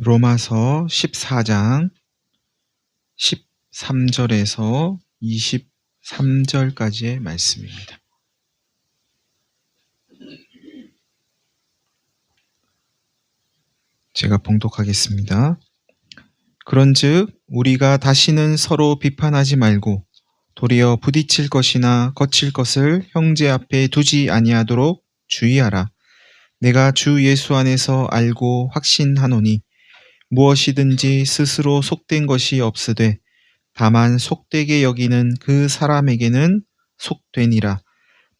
로마서 14장 13절에서 23절까지의 말씀입니다. 제가 봉독하겠습니다. 그런즉 우리가 다시는 서로 비판하지 말고 도리어 부딪힐 것이나 거칠 것을 형제 앞에 두지 아니하도록 주의하라. 내가 주 예수 안에서 알고 확신하노니 무엇이든지 스스로 속된 것이 없으되 다만 속되게 여기는 그 사람에게는 속되니라.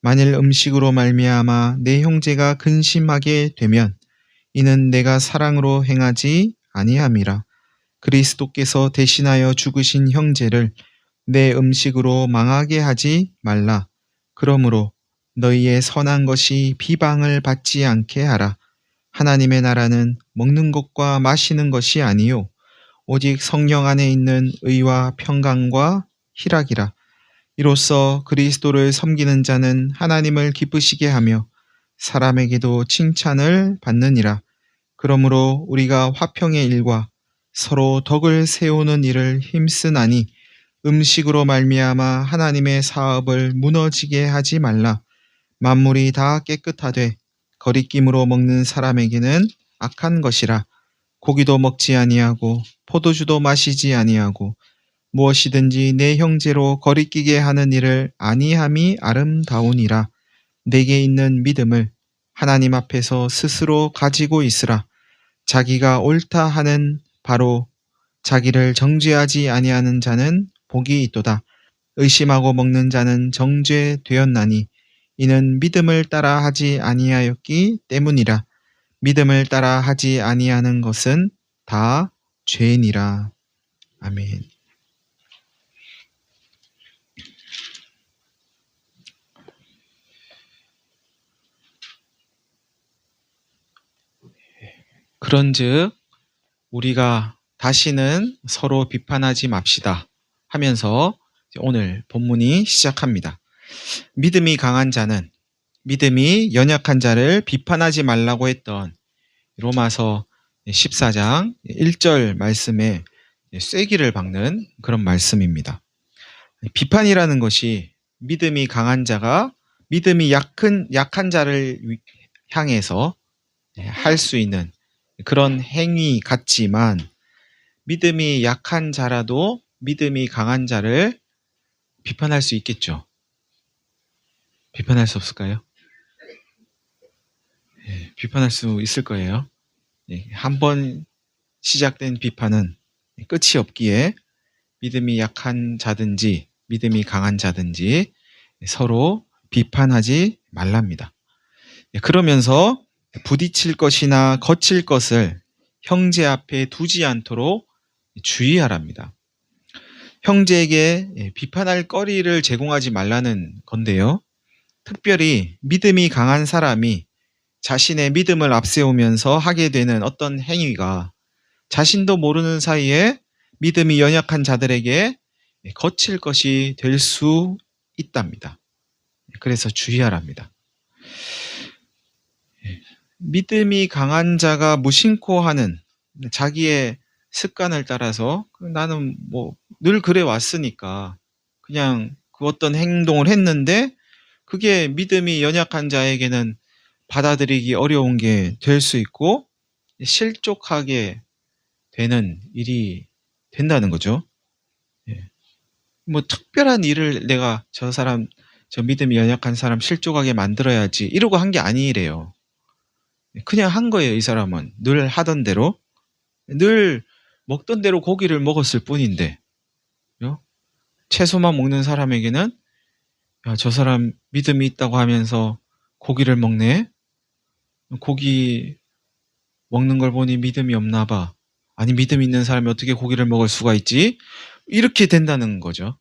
만일 음식으로 말미암아 내 형제가 근심하게 되면 이는 내가 사랑으로 행하지 아니함이라. 그리스도께서 대신하여 죽으신 형제를 내 음식으로 망하게 하지 말라. 그러므로 너희의 선한 것이 비방을 받지 않게 하라. 하나님의 나라는 먹는 것과 마시는 것이 아니요 오직 성령 안에 있는 의와 평강과 희락이라. 이로써 그리스도를 섬기는 자는 하나님을 기쁘시게 하며 사람에게도 칭찬을 받느니라. 그러므로 우리가 화평의 일과 서로 덕을 세우는 일을 힘쓰나니 음식으로 말미암아 하나님의 사업을 무너지게 하지 말라. 만물이 다 깨끗하되 거리낌으로 먹는 사람에게는 악한 것이라. 고기도 먹지 아니하고 포도주도 마시지 아니하고 무엇이든지 내 형제로 거리끼게 하는 일을 아니함이 아름다우니라. 내게 있는 믿음을 하나님 앞에서 스스로 가지고 있으라. 자기가 옳다 하는 바로 자기를 정죄하지 아니하는 자는 복이 있도다. 의심하고 먹는 자는 정죄되었나니 이는 믿음을 따라 하지 아니하였기 때문이라. 믿음을 따라 하지 아니하는 것은 다 죄니라. 아멘. 그런즉 우리가 다시는 서로 비판하지 맙시다 하면서 오늘 본문이 시작합니다. 믿음이 강한 자는 믿음이 연약한 자를 비판하지 말라고 했던 로마서 14장 1절 말씀에 쐐기를 박는 그런 말씀입니다. 비판이라는 것이 믿음이 강한 자가 믿음이 약한 자를 향해서 할 수 있는 그런 행위 같지만 믿음이 약한 자라도 믿음이 강한 자를 비판할 수 있겠죠. 비판할 수 없을까요? 비판할 수 있을 거예요. 한번 시작된 비판은 끝이 없기에 믿음이 약한 자든지 믿음이 강한 자든지 서로 비판하지 말랍니다. 그러면서 부딪힐 것이나 거칠 것을 형제 앞에 두지 않도록 주의하랍니다. 형제에게 비판할 거리를 제공하지 말라는 건데요. 특별히 믿음이 강한 사람이 자신의 믿음을 앞세우면서 하게 되는 어떤 행위가 자신도 모르는 사이에 믿음이 연약한 자들에게 거칠 것이 될 수 있답니다. 그래서 주의하랍니다. 믿음이 강한 자가 무심코 하는 자기의 습관을 따라서 나는 늘 그래 왔으니까 그냥 그 어떤 행동을 했는데 그게 믿음이 연약한 자에게는 받아들이기 어려운 게 될 수 있고 실족하게 되는 일이 된다는 거죠. 특별한 일을 내가 저 믿음이 연약한 사람 실족하게 만들어야지 이러고 한 게 아니래요. 그냥 한 거예요. 이 사람은 늘 하던 대로 늘 먹던 대로 고기를 먹었을 뿐인데 채소만 먹는 사람에게는 저 사람 믿음이 있다고 하면서 고기를 먹네. 고기 먹는 걸 보니 믿음이 없나 봐. 아니 믿음 있는 사람이 어떻게 고기를 먹을 수가 있지? 이렇게 된다는 거죠.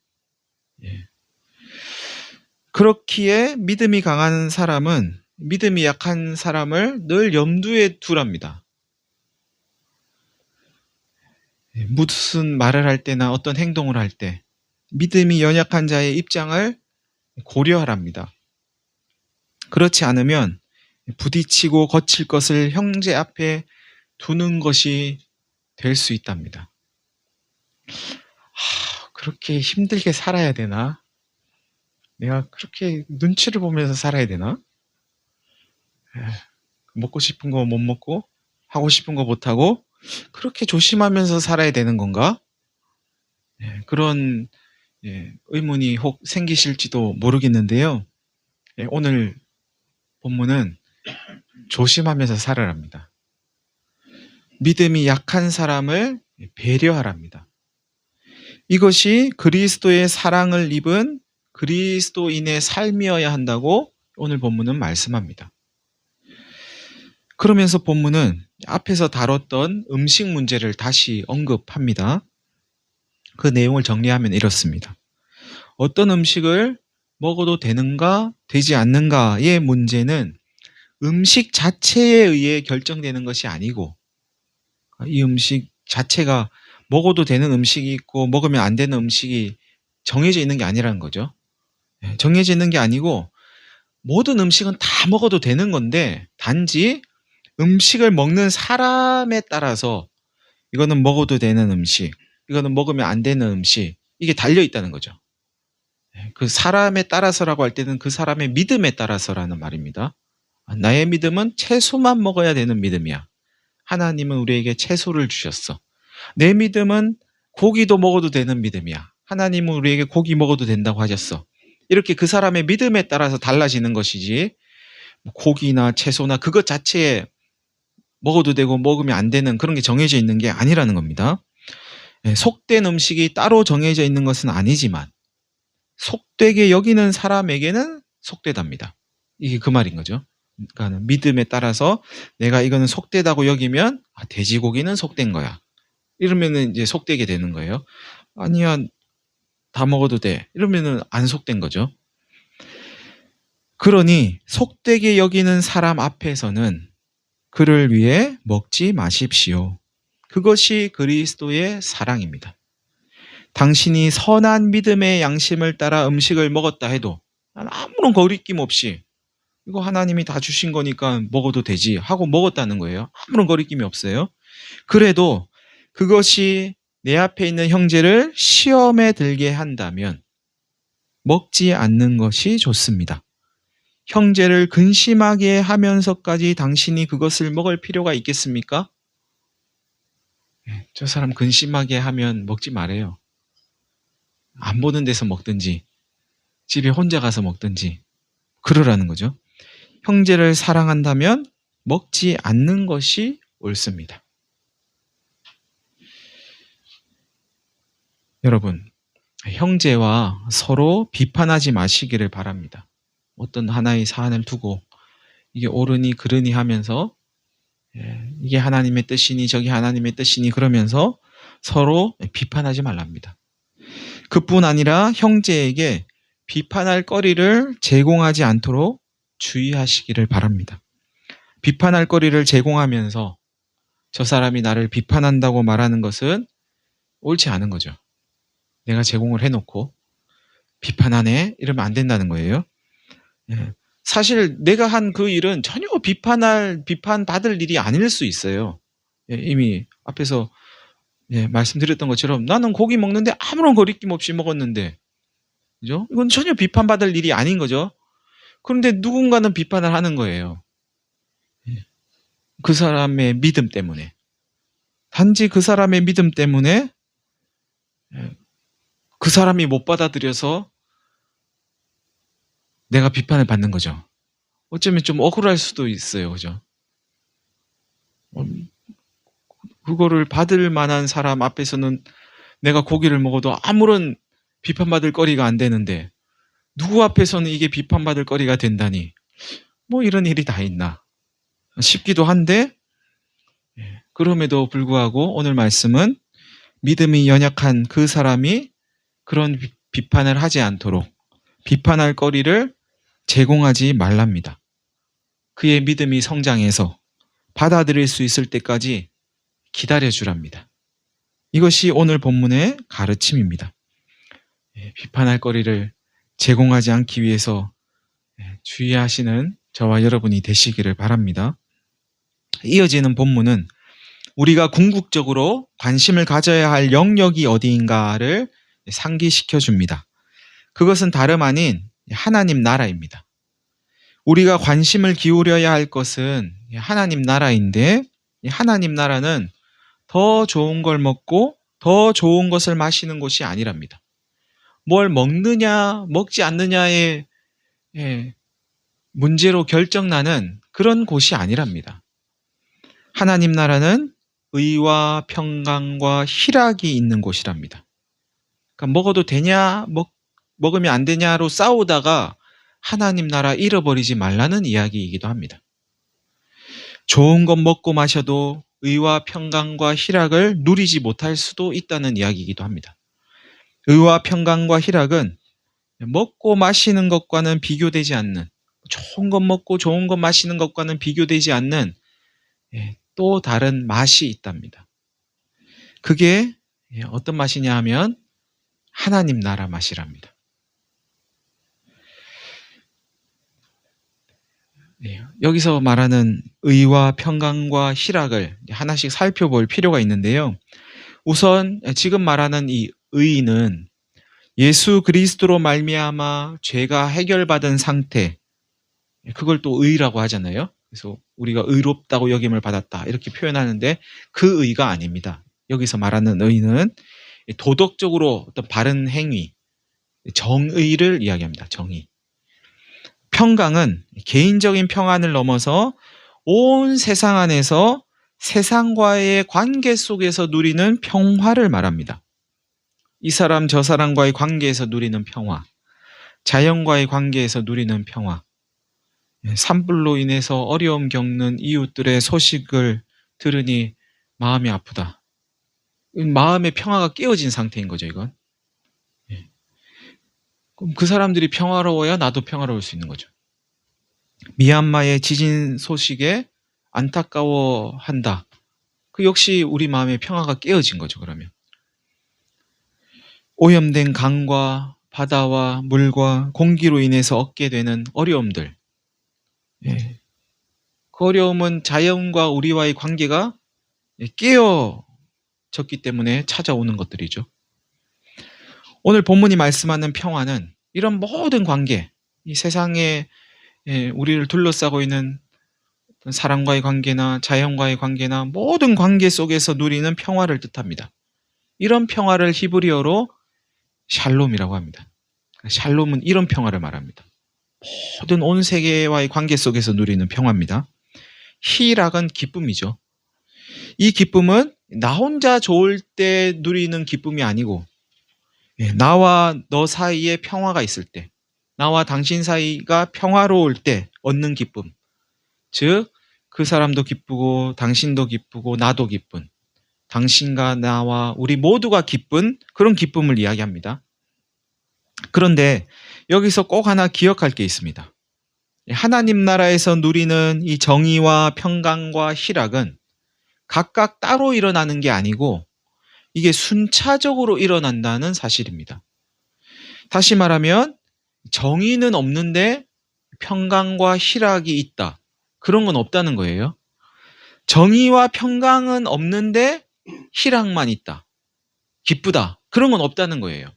그렇기에 믿음이 강한 사람은 믿음이 약한 사람을 늘 염두에 두랍니다. 무슨 말을 할 때나 어떤 행동을 할 때 믿음이 연약한 자의 입장을 고려하랍니다. 그렇지 않으면 부딪히고 거칠 것을 형제 앞에 두는 것이 될 수 있답니다. 그렇게 힘들게 살아야 되나? 내가 그렇게 눈치를 보면서 살아야 되나? 먹고 싶은 거 못 먹고 하고 싶은 거 못 하고 그렇게 조심하면서 살아야 되는 건가? 그런 의문이 혹 생기실지도 모르겠는데요. 오늘 본문은 조심하면서 살아랍니다. 믿음이 약한 사람을 배려하랍니다. 이것이 그리스도의 사랑을 입은 그리스도인의 삶이어야 한다고 오늘 본문은 말씀합니다. 그러면서 본문은 앞에서 다뤘던 음식 문제를 다시 언급합니다. 그 내용을 정리하면 이렇습니다. 어떤 음식을 먹어도 되는가, 되지 않는가의 문제는 음식 자체에 의해 결정되는 것이 아니고 이 음식 자체가 먹어도 되는 음식이 있고 먹으면 안 되는 음식이 정해져 있는 게 아니라는 거죠. 정해져 있는 게 아니고 모든 음식은 다 먹어도 되는 건데 단지 음식을 먹는 사람에 따라서 이거는 먹어도 되는 음식, 이거는 먹으면 안 되는 음식 이게 달려 있다는 거죠. 그 사람에 따라서라고 할 때는 그 사람의 믿음에 따라서라는 말입니다. 나의 믿음은 채소만 먹어야 되는 믿음이야. 하나님은 우리에게 채소를 주셨어. 내 믿음은 고기도 먹어도 되는 믿음이야. 하나님은 우리에게 고기 먹어도 된다고 하셨어. 이렇게 그 사람의 믿음에 따라서 달라지는 것이지 고기나 채소나 그것 자체에 먹어도 되고 먹으면 안 되는 그런 게 정해져 있는 게 아니라는 겁니다. 속된 음식이 따로 정해져 있는 것은 아니지만 속되게 여기는 사람에게는 속되답니다. 이게 그 말인 거죠. 그러니까 믿음에 따라서 내가 이거는 속되다고 여기면 돼지고기는 속된 거야. 이러면은 이제 속되게 되는 거예요. 아니야, 다 먹어도 돼. 이러면은 안 속된 거죠. 그러니 속되게 여기는 사람 앞에서는 그를 위해 먹지 마십시오. 그것이 그리스도의 사랑입니다. 당신이 선한 믿음의 양심을 따라 음식을 먹었다 해도 아무런 거리낌 없이 이거 하나님이 다 주신 거니까 먹어도 되지 하고 먹었다는 거예요. 아무런 거리낌이 없어요. 그래도 그것이 내 앞에 있는 형제를 시험에 들게 한다면 먹지 않는 것이 좋습니다. 형제를 근심하게 하면서까지 당신이 그것을 먹을 필요가 있겠습니까? 저 사람 근심하게 하면 먹지 말아요. 안 보는 데서 먹든지 집에 혼자 가서 먹든지 그러라는 거죠. 형제를 사랑한다면 먹지 않는 것이 옳습니다. 여러분, 형제와 서로 비판하지 마시기를 바랍니다. 어떤 하나의 사안을 두고 이게 옳으니 그르니 하면서 이게 하나님의 뜻이니 저게 하나님의 뜻이니 그러면서 서로 비판하지 말랍니다. 그뿐 아니라 형제에게 비판할 거리를 제공하지 않도록 주의하시기를 바랍니다. 비판할 거리를 제공하면서 저 사람이 나를 비판한다고 말하는 것은 옳지 않은 거죠. 내가 제공을 해놓고 비판하네 이러면 안 된다는 거예요. 사실 내가 한 그 일은 전혀 비판받을 일이 아닐 수 있어요. 이미 앞에서 말씀드렸던 것처럼 나는 고기 먹는데 아무런 거리낌 없이 먹었는데, 그죠? 이건 전혀 비판받을 일이 아닌 거죠. 그런데 누군가는 비판을 하는 거예요. 그 사람의 믿음 때문에. 단지 그 사람의 믿음 때문에 그 사람이 못 받아들여서 내가 비판을 받는 거죠. 어쩌면 좀 억울할 수도 있어요. 그죠? 그거를 받을 만한 사람 앞에서는 내가 고기를 먹어도 아무런 비판받을 거리가 안 되는데 누구 앞에서는 이게 비판받을 거리가 된다니 뭐 이런 일이 다 있나 싶기도 한데, 그럼에도 불구하고 오늘 말씀은 믿음이 연약한 그 사람이 그런 비판을 하지 않도록 비판할 거리를 제공하지 말랍니다. 그의 믿음이 성장해서 받아들일 수 있을 때까지 기다려주랍니다. 이것이 오늘 본문의 가르침입니다. 비판할 거리를 제공하지 않기 위해서 주의하시는 저와 여러분이 되시기를 바랍니다. 이어지는 본문은 우리가 궁극적으로 관심을 가져야 할 영역이 어디인가를 상기시켜 줍니다. 그것은 다름 아닌 하나님 나라입니다. 우리가 관심을 기울여야 할 것은 하나님 나라인데, 하나님 나라는 더 좋은 걸 먹고 더 좋은 것을 마시는 곳이 아니랍니다. 뭘 먹느냐 먹지 않느냐의 문제로 결정나는 그런 곳이 아니랍니다. 하나님 나라는 의와 평강과 희락이 있는 곳이랍니다. 그러니까 먹어도 되냐 먹으면 안 되냐로 싸우다가 하나님 나라 잃어버리지 말라는 이야기이기도 합니다. 좋은 것 먹고 마셔도 의와 평강과 희락을 누리지 못할 수도 있다는 이야기이기도 합니다. 의와 평강과 희락은 먹고 마시는 것과는 비교되지 않는, 좋은 것 먹고 좋은 것 마시는 것과는 비교되지 않는 또 다른 맛이 있답니다. 그게 어떤 맛이냐 하면 하나님 나라 맛이랍니다. 여기서 말하는 의와 평강과 희락을 하나씩 살펴볼 필요가 있는데요. 우선 지금 말하는 이 의는 예수 그리스도로 말미암아 죄가 해결받은 상태, 그걸 또 의라고 하잖아요. 그래서 우리가 의롭다고 여김을 받았다 이렇게 표현하는데 그 의가 아닙니다. 여기서 말하는 의는 도덕적으로 어떤 바른 행위, 정의를 이야기합니다. 정의. 평강은 개인적인 평안을 넘어서 온 세상 안에서 세상과의 관계 속에서 누리는 평화를 말합니다. 이 사람 저 사람과의 관계에서 누리는 평화, 자연과의 관계에서 누리는 평화, 산불로 인해서 어려움 겪는 이웃들의 소식을 들으니 마음이 아프다. 마음의 평화가 깨어진 상태인 거죠, 이건. 그럼 그 사람들이 평화로워야 나도 평화로울 수 있는 거죠. 미얀마의 지진 소식에 안타까워한다. 그 역시 우리 마음의 평화가 깨어진 거죠, 그러면. 오염된 강과 바다와 물과 공기로 인해서 얻게 되는 어려움들. 그 어려움은 자연과 우리와의 관계가 깨어졌기 때문에 찾아오는 것들이죠. 오늘 본문이 말씀하는 평화는 이런 모든 관계, 이 세상에 우리를 둘러싸고 있는 사람과의 관계나 자연과의 관계나 모든 관계 속에서 누리는 평화를 뜻합니다. 이런 평화를 히브리어로 샬롬이라고 합니다. 샬롬은 이런 평화를 말합니다. 모든 온 세계와의 관계 속에서 누리는 평화입니다. 희락은 기쁨이죠. 이 기쁨은 나 혼자 좋을 때 누리는 기쁨이 아니고 나와 너 사이에 평화가 있을 때, 나와 당신 사이가 평화로울 때 얻는 기쁨. 즉, 그 사람도 기쁘고 당신도 기쁘고 나도 기쁜, 당신과 나와 우리 모두가 기쁜 그런 기쁨을 이야기합니다. 그런데 여기서 꼭 하나 기억할 게 있습니다. 하나님 나라에서 누리는 이 정의와 평강과 희락은 각각 따로 일어나는 게 아니고 이게 순차적으로 일어난다는 사실입니다. 다시 말하면 정의는 없는데 평강과 희락이 있다. 그런 건 없다는 거예요. 정의와 평강은 없는데 희락만 있다. 기쁘다. 그런 건 없다는 거예요.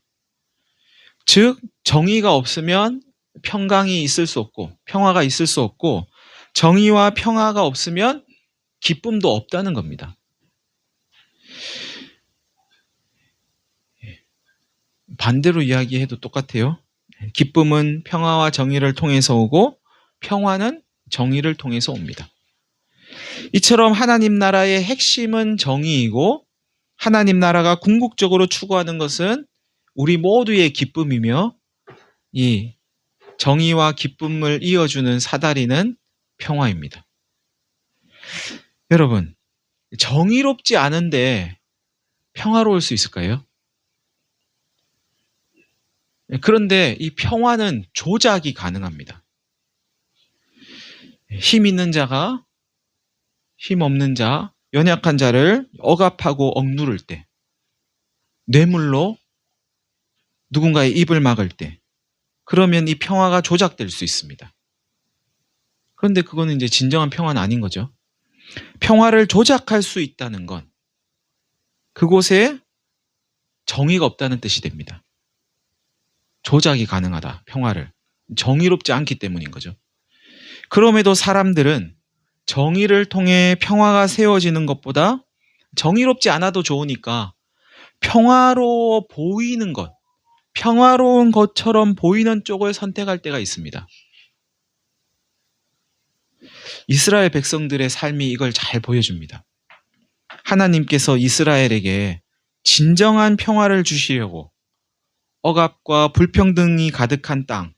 즉, 정의가 없으면 평강이 있을 수 없고 평화가 있을 수 없고 정의와 평화가 없으면 기쁨도 없다는 겁니다. 반대로 이야기해도 똑같아요. 기쁨은 평화와 정의를 통해서 오고 평화는 정의를 통해서 옵니다. 이처럼 하나님 나라의 핵심은 정의이고 하나님 나라가 궁극적으로 추구하는 것은 우리 모두의 기쁨이며 이 정의와 기쁨을 이어주는 사다리는 평화입니다. 여러분, 정의롭지 않은데 평화로울 수 있을까요? 그런데 이 평화는 조작이 가능합니다. 힘 있는 자가 힘 없는 자, 연약한 자를 억압하고 억누를 때, 뇌물로 누군가의 입을 막을 때, 그러면 이 평화가 조작될 수 있습니다. 그런데 그거는 이제 진정한 평화는 아닌 거죠. 평화를 조작할 수 있다는 건 그곳에 정의가 없다는 뜻이 됩니다. 조작이 가능하다, 평화를. 정의롭지 않기 때문인 거죠. 그럼에도 사람들은 정의를 통해 평화가 세워지는 것보다 정의롭지 않아도 좋으니까 평화로워 보이는 것, 평화로운 것처럼 보이는 쪽을 선택할 때가 있습니다. 이스라엘 백성들의 삶이 이걸 잘 보여줍니다. 하나님께서 이스라엘에게 진정한 평화를 주시려고 억압과 불평등이 가득한 땅,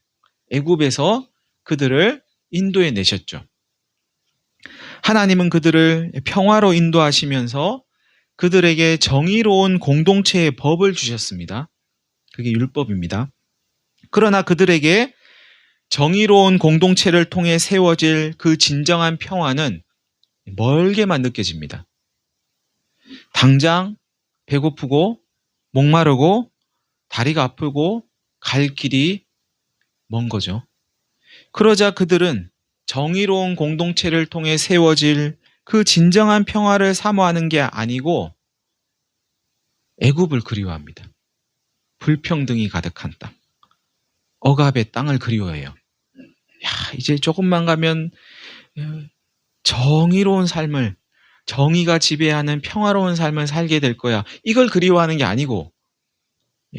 애굽에서 그들을 인도해 내셨죠. 하나님은 그들을 평화로 인도하시면서 그들에게 정의로운 공동체의 법을 주셨습니다. 그게 율법입니다. 그러나 그들에게 정의로운 공동체를 통해 세워질 그 진정한 평화는 멀게만 느껴집니다. 당장 배고프고 목마르고 다리가 아프고 갈 길이 먼 거죠. 그러자 그들은 정의로운 공동체를 통해 세워질 그 진정한 평화를 사모하는 게 아니고 애굽을 그리워합니다. 불평등이 가득한 땅, 억압의 땅을 그리워해요. 이제 조금만 가면 정의로운 삶을, 정의가 지배하는 평화로운 삶을 살게 될 거야. 이걸 그리워하는 게 아니고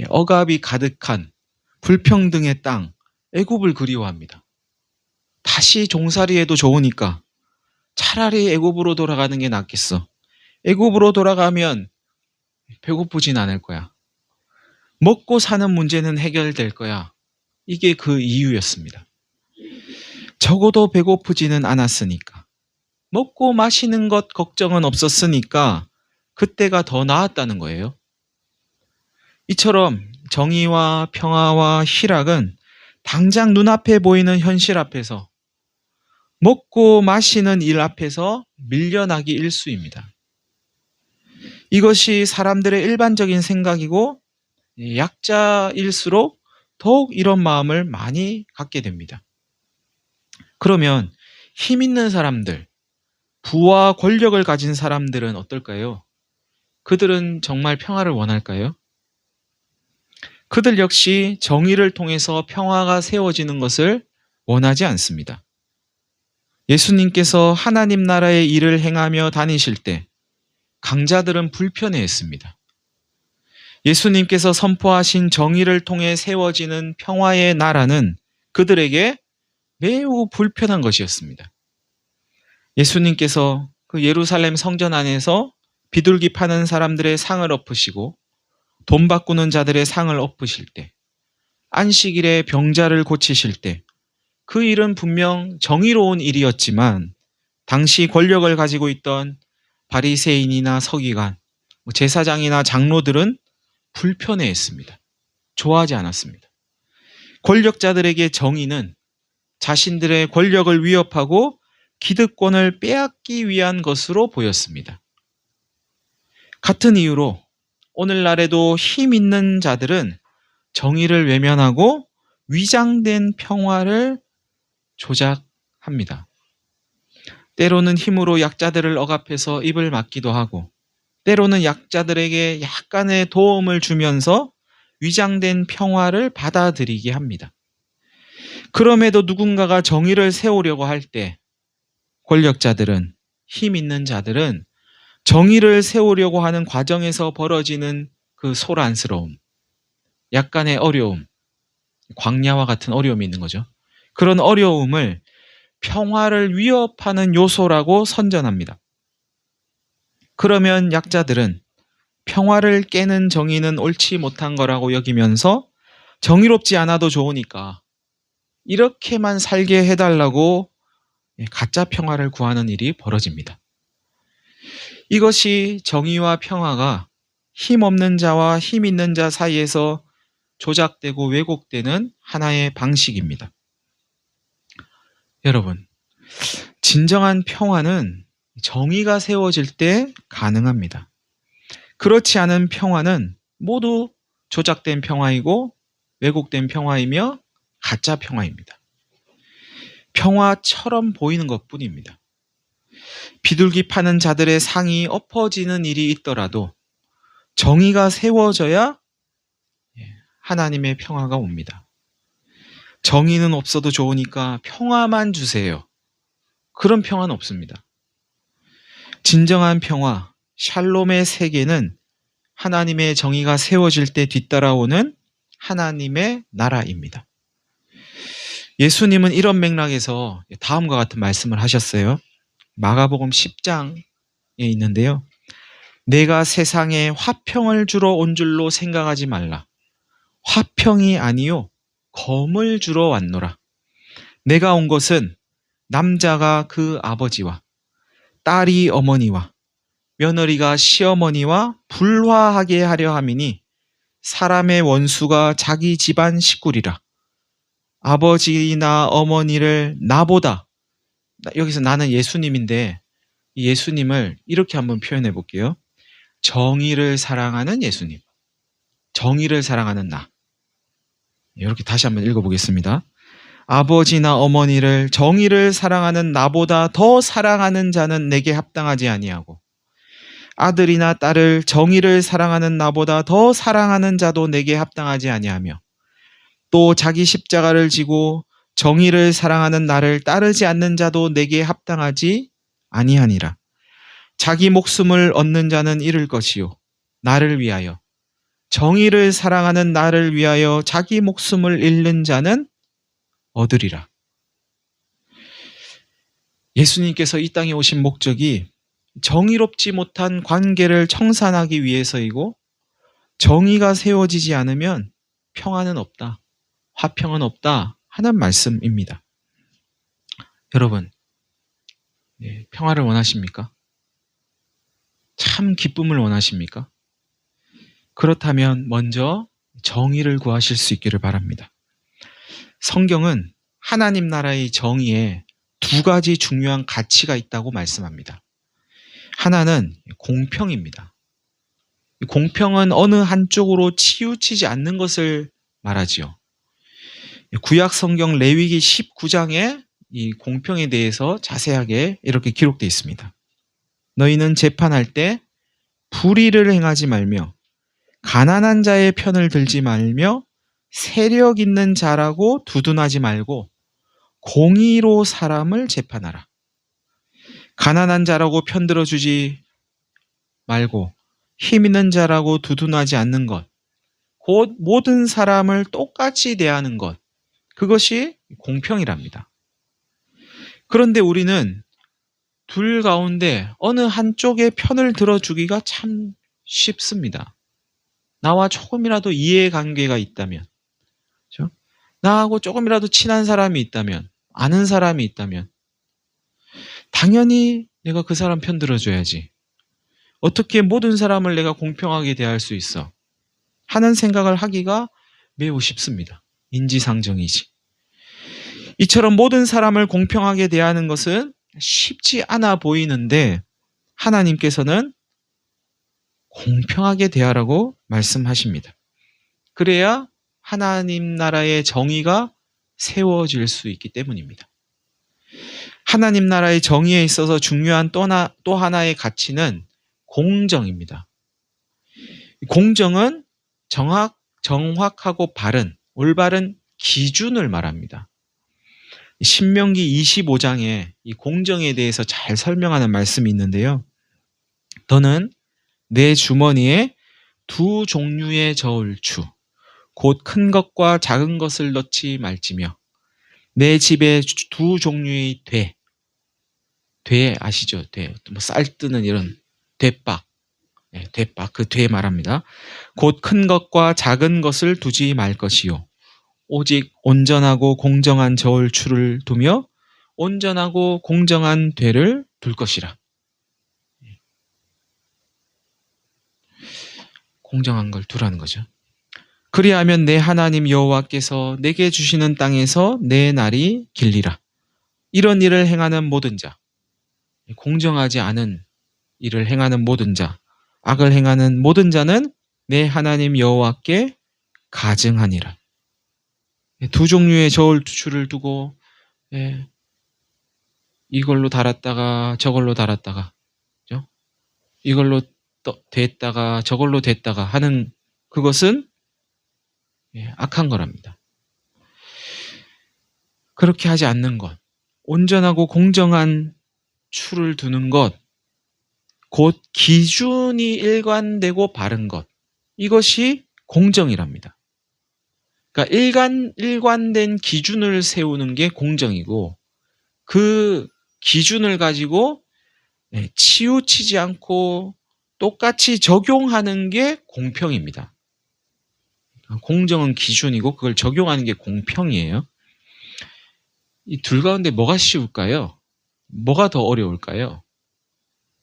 억압이 가득한 불평등의 땅, 애굽을 그리워합니다. 다시 종살이해도 좋으니까 차라리 애굽으로 돌아가는 게 낫겠어. 애굽으로 돌아가면 배고프진 않을 거야. 먹고 사는 문제는 해결될 거야. 이게 그 이유였습니다. 적어도 배고프지는 않았으니까. 먹고 마시는 것 걱정은 없었으니까 그때가 더 나았다는 거예요. 이처럼 정의와 평화와 희락은 당장 눈앞에 보이는 현실 앞에서, 먹고 마시는 일 앞에서 밀려나기 일쑤입니다. 이것이 사람들의 일반적인 생각이고 약자일수록 더욱 이런 마음을 많이 갖게 됩니다. 그러면 힘 있는 사람들, 부와 권력을 가진 사람들은 어떨까요? 그들은 정말 평화를 원할까요? 그들 역시 정의를 통해서 평화가 세워지는 것을 원하지 않습니다. 예수님께서 하나님 나라의 일을 행하며 다니실 때 강자들은 불편해했습니다. 예수님께서 선포하신 정의를 통해 세워지는 평화의 나라는 그들에게 매우 불편한 것이었습니다. 예수님께서 그 예루살렘 성전 안에서 비둘기 파는 사람들의 상을 엎으시고 돈 바꾸는 자들의 상을 엎으실 때, 안식일에 병자를 고치실 때, 그 일은 분명 정의로운 일이었지만 당시 권력을 가지고 있던 바리새인이나 서기관, 제사장이나 장로들은 불편해했습니다. 좋아하지 않았습니다. 권력자들에게 정의는 자신들의 권력을 위협하고 기득권을 빼앗기 위한 것으로 보였습니다. 같은 이유로 오늘날에도 힘 있는 자들은 정의를 외면하고 위장된 평화를 조작합니다. 때로는 힘으로 약자들을 억압해서 입을 막기도 하고, 때로는 약자들에게 약간의 도움을 주면서 위장된 평화를 받아들이게 합니다. 그럼에도 누군가가 정의를 세우려고 할 때 권력자들은, 힘 있는 자들은 정의를 세우려고 하는 과정에서 벌어지는 그 소란스러움, 약간의 어려움, 광야와 같은 어려움이 있는 거죠. 그런 어려움을 평화를 위협하는 요소라고 선전합니다. 그러면 약자들은 평화를 깨는 정의는 옳지 못한 거라고 여기면서 정의롭지 않아도 좋으니까 이렇게만 살게 해달라고 가짜 평화를 구하는 일이 벌어집니다. 이것이 정의와 평화가 힘없는 자와 힘 있는 자 사이에서 조작되고 왜곡되는 하나의 방식입니다. 여러분, 진정한 평화는 정의가 세워질 때 가능합니다. 그렇지 않은 평화는 모두 조작된 평화이고 왜곡된 평화이며 가짜 평화입니다. 평화처럼 보이는 것뿐입니다. 비둘기 파는 자들의 상이 엎어지는 일이 있더라도 정의가 세워져야 하나님의 평화가 옵니다. 정의는 없어도 좋으니까 평화만 주세요. 그런 평화는 없습니다. 진정한 평화, 샬롬의 세계는 하나님의 정의가 세워질 때 뒤따라오는 하나님의 나라입니다. 예수님은 이런 맥락에서 다음과 같은 말씀을 하셨어요. 마가복음 10장에 있는데요. 내가 세상에 화평을 주러 온 줄로 생각하지 말라. 화평이 아니요 검을 주러 왔노라. 내가 온 것은 남자가 그 아버지와 딸이 어머니와 며느리가 시어머니와 불화하게 하려 함이니 사람의 원수가 자기 집안 식구리라. 아버지나 어머니를 나보다, 여기서 나는 예수님인데 이 예수님을 이렇게 한번 표현해 볼게요. 정의를 사랑하는 예수님, 정의를 사랑하는 나. 이렇게 다시 한번 읽어보겠습니다. 아버지나 어머니를 정의를 사랑하는 나보다 더 사랑하는 자는 내게 합당하지 아니하고 아들이나 딸을 정의를 사랑하는 나보다 더 사랑하는 자도 내게 합당하지 아니하며 또 자기 십자가를 지고 정의를 사랑하는 나를 따르지 않는 자도 내게 합당하지 아니하니라. 자기 목숨을 얻는 자는 잃을 것이요 나를 위하여 정의를 사랑하는 나를 위하여 자기 목숨을 잃는 자는 얻으리라. 예수님께서 이 땅에 오신 목적이 정의롭지 못한 관계를 청산하기 위해서이고 정의가 세워지지 않으면 평화는 없다, 화평은 없다 하는 말씀입니다. 여러분, 평화를 원하십니까? 참 기쁨을 원하십니까? 그렇다면 먼저 정의를 구하실 수 있기를 바랍니다. 성경은 하나님 나라의 정의에 두 가지 중요한 가치가 있다고 말씀합니다. 하나는 공평입니다. 공평은 어느 한쪽으로 치우치지 않는 것을 말하지요. 구약 성경 레위기 19장에 이 공평에 대해서 자세하게 이렇게 기록되어 있습니다. 너희는 재판할 때 불의를 행하지 말며 가난한 자의 편을 들지 말며 세력 있는 자라고 두둔하지 말고 공의로 사람을 재판하라. 가난한 자라고 편들어주지 말고 힘 있는 자라고 두둔하지 않는 것, 곧 모든 사람을 똑같이 대하는 것, 그것이 공평이랍니다. 그런데 우리는 둘 가운데 어느 한쪽의 편을 들어주기가 참 쉽습니다. 나와 조금이라도 이해관계가 있다면, 그렇죠? 나하고 조금이라도 친한 사람이 있다면, 아는 사람이 있다면 당연히 내가 그 사람 편 들어줘야지. 어떻게 모든 사람을 내가 공평하게 대할 수 있어? 하는 생각을 하기가 매우 쉽습니다. 인지상정이지. 이처럼 모든 사람을 공평하게 대하는 것은 쉽지 않아 보이는데 하나님께서는 공평하게 대하라고 말씀하십니다. 그래야 하나님 나라의 정의가 세워질 수 있기 때문입니다. 하나님 나라의 정의에 있어서 중요한 또 하나의 가치는 공정입니다. 공정은 정확하고 올바른 기준을 말합니다. 신명기 25장에 이 공정에 대해서 잘 설명하는 말씀이 있는데요. 너는 내 주머니에 두 종류의 저울추, 곧 큰 것과 작은 것을 넣지 말지며 내 집에 두 종류의 돼 아시죠? 뭐 쌀 뜨는 이런 대박, 그 돼 말합니다. 곧 큰 것과 작은 것을 두지 말 것이요 오직 온전하고 공정한 저울추를 두며 온전하고 공정한 되를 둘 것이라. 공정한 걸 두라는 거죠. 그리하면 내 하나님 여호와께서 내게 주시는 땅에서 내 날이 길리라. 이런 일을 행하는 모든 자, 공정하지 않은 일을 행하는 모든 자, 악을 행하는 모든 자는 내 하나님 여호와께 가증하니라. 두 종류의 저울추를 두고 이걸로 달았다가 저걸로 달았다가, 그죠? 이걸로 됐다가 저걸로 됐다가 하는 그것은 악한 거랍니다. 그렇게 하지 않는 것, 온전하고 공정한 추를 두는 것, 곧 기준이 일관되고 바른 것, 이것이 공정이랍니다. 그러니까 일관된 기준을 세우는 게 공정이고, 그 기준을 가지고 치우치지 않고 똑같이 적용하는 게 공평입니다. 공정은 기준이고 그걸 적용하는 게 공평이에요. 이 둘 가운데 뭐가 쉬울까요? 뭐가 더 어려울까요?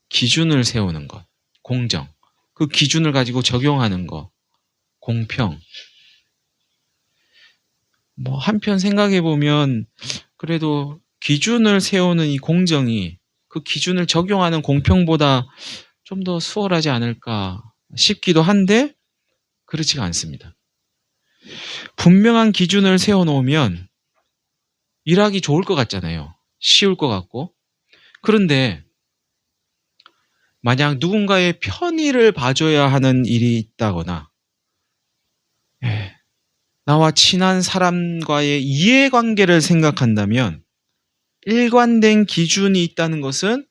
기준을 세우는 것, 공정. 그 기준을 가지고 적용하는 것, 공평. 뭐 한편 생각해 보면 그래도 기준을 세우는 이 공정이 그 기준을 적용하는 공평보다 좀 더 수월하지 않을까 싶기도 한데 그렇지가 않습니다. 분명한 기준을 세워놓으면 일하기 좋을 것 같잖아요. 쉬울 것 같고. 그런데 만약 누군가의 편의를 봐줘야 하는 일이 있다거나 나와 친한 사람과의 이해관계를 생각한다면 일관된 기준이 있다는 것은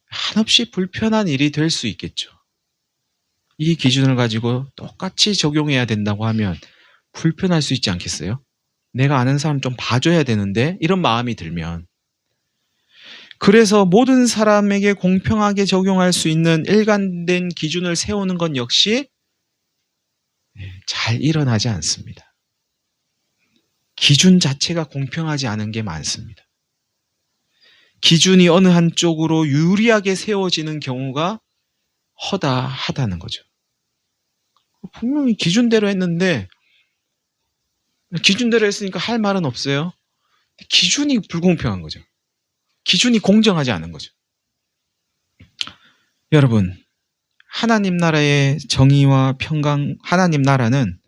한없이 불편한 일이 될 수 있겠죠. 이 기준을 가지고 똑같이 적용해야 된다고 하면 불편할 수 있지 않겠어요? 내가 아는 사람 좀 봐줘야 되는데 이런 마음이 들면, 그래서 모든 사람에게 공평하게 적용할 수 있는 일관된 기준을 세우는 건 역시 잘 일어나지 않습니다. 기준 자체가 공평하지 않은 게 많습니다. 기준이 어느 한쪽으로 유리하게 세워지는 경우가 허다하다는 거죠. 분명히 기준대로 했는데 기준대로 했으니까 할 말은 없어요. 기준이 불공평한 거죠. 기준이 공정하지 않은 거죠. 여러분, 하나님 나라의 정의와 평강, 하나님 나라는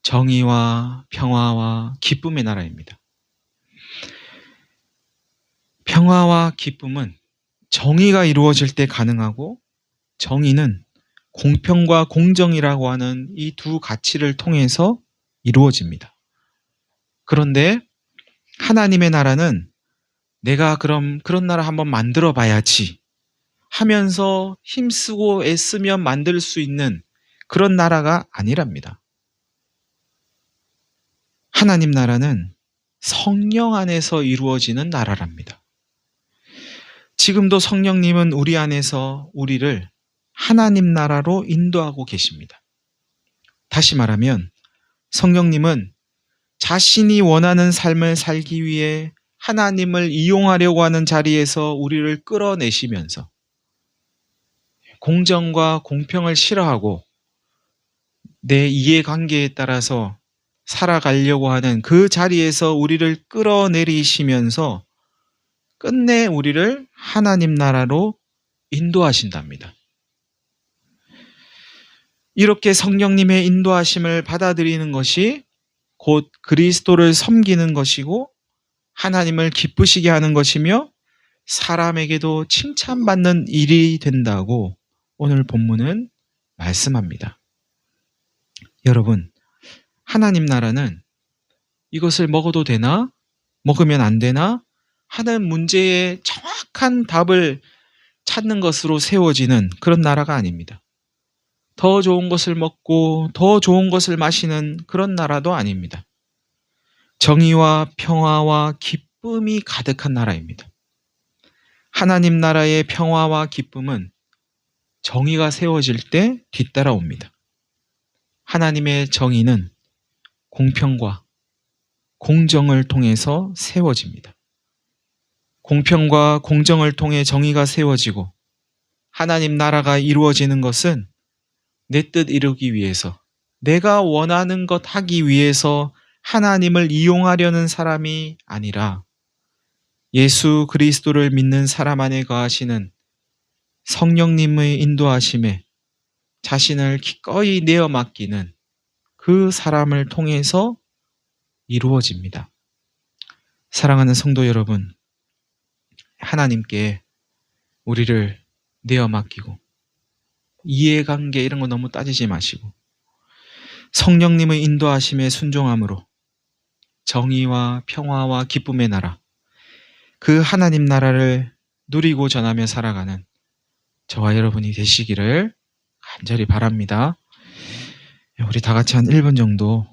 정의와 평화와 기쁨의 나라입니다. 평화와 기쁨은 정의가 이루어질 때 가능하고, 정의는 공평과 공정이라고 하는 이 두 가치를 통해서 이루어집니다. 그런데 하나님의 나라는 내가 그럼 그런 나라 한번 만들어 봐야지 하면서 힘쓰고 애쓰면 만들 수 있는 그런 나라가 아니랍니다. 하나님 나라는 성령 안에서 이루어지는 나라랍니다. 지금도 성령님은 우리 안에서 우리를 하나님 나라로 인도하고 계십니다. 다시 말하면 성령님은 자신이 원하는 삶을 살기 위해 하나님을 이용하려고 하는 자리에서 우리를 끌어내시면서 공정과 공평을 싫어하고 내 이해관계에 따라서 살아가려고 하는 그 자리에서 우리를 끌어내리시면서 끝내 우리를 하나님 나라로 인도하신답니다. 이렇게 성령님의 인도하심을 받아들이는 것이 곧 그리스도를 섬기는 것이고 하나님을 기쁘시게 하는 것이며 사람에게도 칭찬받는 일이 된다고 오늘 본문은 말씀합니다. 여러분, 하나님 나라는 이것을 먹어도 되나? 먹으면 안 되나? 하는 문제에 정확한 답을 찾는 것으로 세워지는 그런 나라가 아닙니다. 더 좋은 것을 먹고 더 좋은 것을 마시는 그런 나라도 아닙니다. 정의와 평화와 기쁨이 가득한 나라입니다. 하나님 나라의 평화와 기쁨은 정의가 세워질 때 뒤따라옵니다. 하나님의 정의는 공평과 공정을 통해서 세워집니다. 공평과 공정을 통해 정의가 세워지고 하나님 나라가 이루어지는 것은 내 뜻 이루기 위해서, 내가 원하는 것 하기 위해서 하나님을 이용하려는 사람이 아니라 예수 그리스도를 믿는 사람 안에 거하시는 성령님의 인도하심에 자신을 기꺼이 내어 맡기는 그 사람을 통해서 이루어집니다. 사랑하는 성도 여러분, 하나님께 우리를 내어 맡기고 이해관계 이런 거 너무 따지지 마시고 성령님의 인도하심에 순종함으로 정의와 평화와 기쁨의 나라, 그 하나님 나라를 누리고 전하며 살아가는 저와 여러분이 되시기를 간절히 바랍니다. 우리 다 같이 한 1분 정도